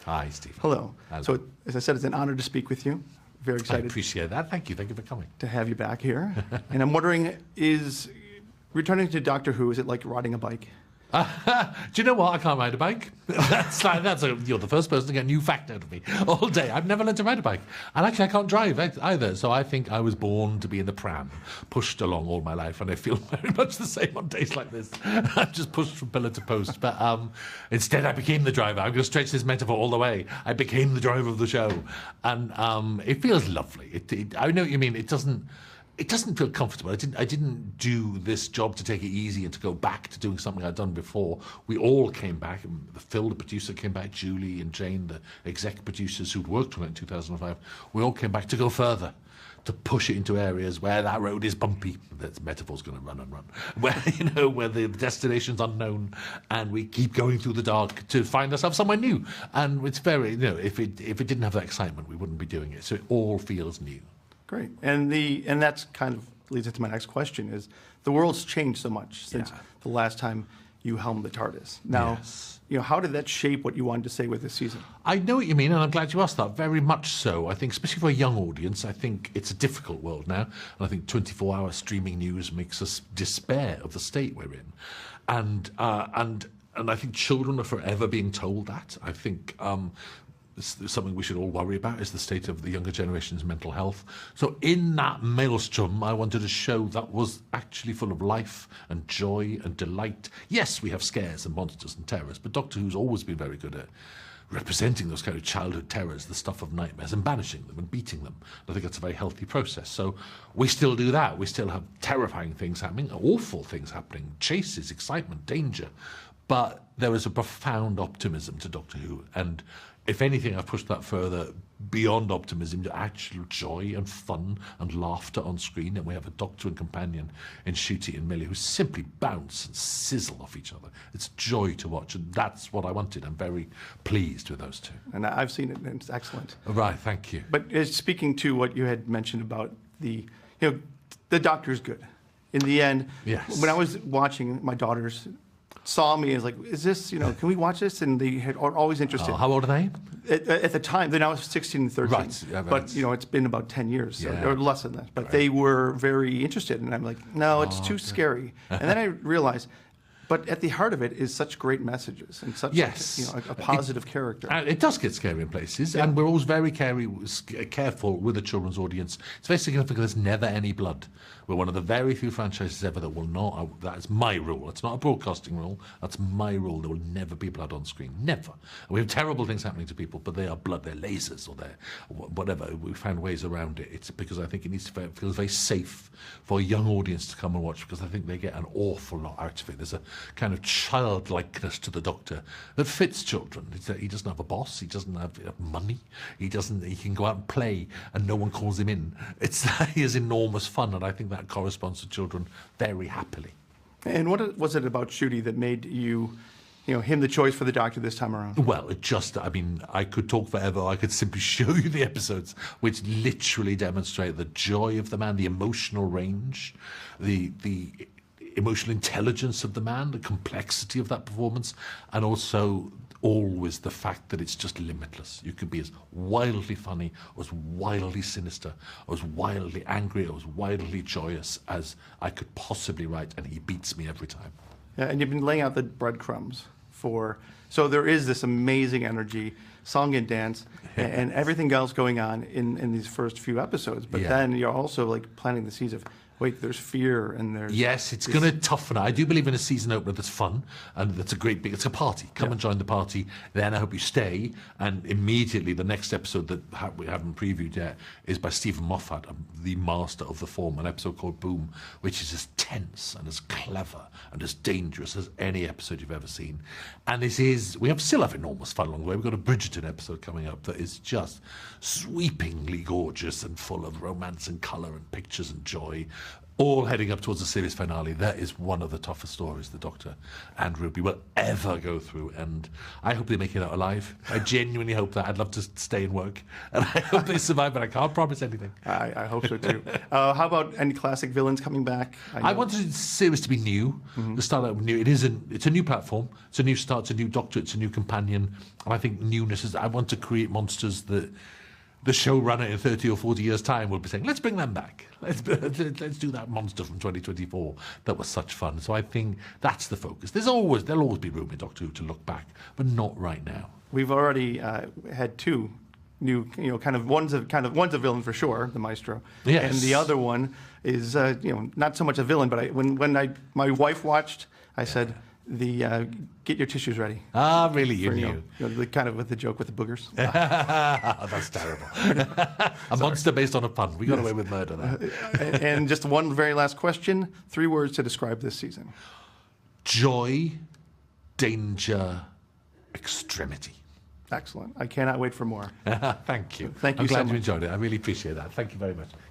Hi, Steve. Hello. Hello. So, as I said, it's an honor to speak with you. Very I excited appreciate that. Thank you. Thank you for coming. to have you back here. And I'm wondering, is returning to Doctor Who, is it like riding a bike? Do you know what? I can't ride a bike. You're the first person to get a new fact out of me all day. I've never learned to ride a bike. And actually, I can't drive either. So I think I was born to be in the pram, pushed along all my life. And I feel very much the same on days like this. I'm just pushed from pillar to post. But instead, I became the driver. I'm going to stretch this metaphor all the way. I became the driver of the show. And it feels lovely. I know what you mean. It doesn't feel comfortable. I didn't do this job to take it easy and to go back to doing something I'd done before. We all came back. Phil, the producer, came back. Julie and Jane, the exec producers who'd worked on it in 2005. We all came back to go further, to push it into areas where that road is bumpy. That metaphor's going to run and run. Where the destination's unknown, and we keep going through the dark to find ourselves somewhere new. And it's very, if it didn't have that excitement, we wouldn't be doing it. So it all feels new. Great. And that's kind of leads into my next question is the world's changed so much since the last time you helmed the TARDIS. Now, how did that shape what you wanted to say with this season? I know what you mean, and I'm glad you asked that. Very much so. I think, especially for a young audience, I think it's a difficult world now. And I think 24-hour streaming news makes us despair of the state we're in. And I think children are forever being told that. I think something we should all worry about is the state of the younger generation's mental health. So in that maelstrom, I wanted a show that was actually full of life and joy and delight. Yes, we have scares and monsters and terrors, but Doctor Who's always been very good at representing those kind of childhood terrors, the stuff of nightmares, and banishing them and beating them. I think that's a very healthy process. So we still do that. We still have terrifying things happening, awful things happening, chases, excitement, danger. But there is a profound optimism to Doctor Who, and if anything, I've pushed that further beyond optimism to actual joy and fun and laughter on screen. And we have a doctor and companion in Ncuti and Millie who simply bounce and sizzle off each other. It's joy to watch, and that's what I wanted. I'm very pleased with those two. And I've seen it, and it's excellent. Right, thank you. But speaking to what you had mentioned about the Doctor's good. In the end, when I was watching, my daughters saw me and was like, is this, can we watch this? And they are always interested. How old are they? At the time, they're now 16 and 13. Right. Yeah, but, it's been about 10 years, or less than that. But they were very interested. And I'm like, no, it's too scary. And then I realized, but at the heart of it is such great messages and such a positive character. It does get scary in places, and we're always very careful with the children's audience. It's very significant there's never any blood. We're one of the very few franchises ever that will not, that's my rule. It's not a broadcasting rule, that's my rule. There will never be blood on screen, never. And we have terrible things happening to people, but they are blood, they're lasers, or they're whatever. We found ways around it. It's because I think it needs to feel very safe for a young audience to come and watch, because I think they get an awful lot out of it. There's a kind of childlikeness to the Doctor that fits children. He doesn't have a boss, he doesn't have money, he can go out and play and no one calls him in. He is enormous fun, and I think that corresponds to children very happily. And what was it about Ncuti that made him the choice for the Doctor this time around? Well, I could talk forever. I could simply show you the episodes, which literally demonstrate the joy of the man, the emotional range, the emotional intelligence of the man, the complexity of that performance, and also always the fact that it's just limitless. You can be as wildly funny, or as wildly sinister, or as wildly angry, or as wildly joyous as I could possibly write, and he beats me every time. Yeah, and you've been laying out the breadcrumbs so there is this amazing energy, song and dance, and everything else going on in these first few episodes. But then you're also planting the seeds of, wait, there's fear and there's... Yes, it's going to toughen it. I do believe in a season opener that's fun and that's it's a party. Come and join the party. Then I hope you stay. And immediately the next episode that we haven't previewed yet is by Stephen Moffat, the master of the form, an episode called Boom, which is as tense and as clever and as dangerous as any episode you've ever seen. And we still have enormous fun along the way. We've got a Bridgerton episode coming up that is just sweepingly gorgeous and full of romance and colour and pictures and joy. all heading up towards the series finale. That is one of the toughest stories the Doctor and Ruby will ever go through, and I hope they make it out alive. I genuinely hope that. I'd love to stay and work, and I hope they survive, but I can't promise anything. I hope so too. How about any classic villains coming back? I wanted the series to be new, to start out new. It's a new platform, it's a new start, it's a new Doctor, it's a new companion, and I think newness is, I want to create monsters that the showrunner in 30 or 40 years' time will be saying, let's bring them back. Let's do that monster from 2024 that was such fun. So I think that's the focus. There'll always be room in Doctor Who to look back, but not right now. We've already had two new, one's a villain for sure, the Maestro. Yes. And the other one is, not so much a villain, but when my wife watched, I said, get your tissues ready. Ah, really? You knew? Kind of with the joke with the boogers. That's terrible. A monster based on a pun. We got away with murder there. And just one very last question. 3 words to describe this season. Joy, danger, extremity. Excellent. I cannot wait for more. Thank you. Thank you I'm glad so you much. enjoyed it. I really appreciate that. Thank you very much.